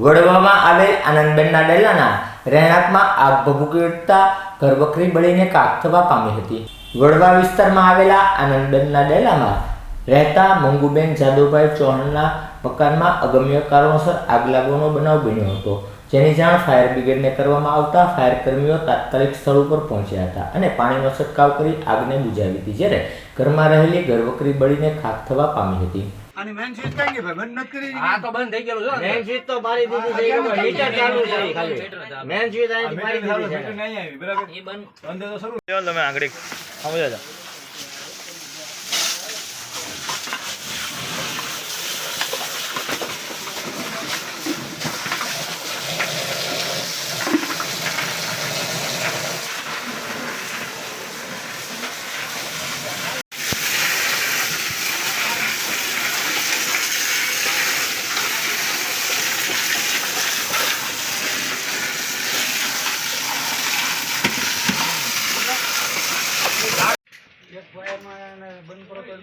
વડવામાં આવેલ આનંદબેનના ડેલાના રહેણાંકમાં આગ ભભૂકી ઉઠતા ઘરવખરી બળીને ખાખ થવા પામી હતી। વડવા વિસ્તારમાં આવેલા આનંદબેનના ડેલામાં રહેતા મંગુબેન જાદવભાઈ ચૌહાણના મકાનમાં અગમ્ય કારણોસર આગ લાગવાનો બનાવ બન્યો હતો, જેની જાણ ફાયર બ્રિગેડને કરવામાં આવતા ફાયર કર્મીઓ તાત્કાલિક સ્થળ ઉપર પહોંચ્યા હતા અને પાણીનો છંટકાવ કરી આગને બુઝાવી હતી, જ્યારે ઘરમાં રહેલી ઘરવખરી બળીને ખાખ થવા પામી હતી। અને મેન સ્વિચ કઈ ગઈ ભાઈ બંધ નથી કરી આ તો બંધ થઈ ગયેલું છે। મેન સ્વિચ તો મારી દીધી છે કે હીટર ચાલુ છે ખાલી મેન સ્વિચ આની મારી દીધી છે નહીં આવી બરાબર એ બંધ બંધ તો શરૂ ચાલ તમે આગળ સમજો જા। એક વાયરમાં બંધ કરો તો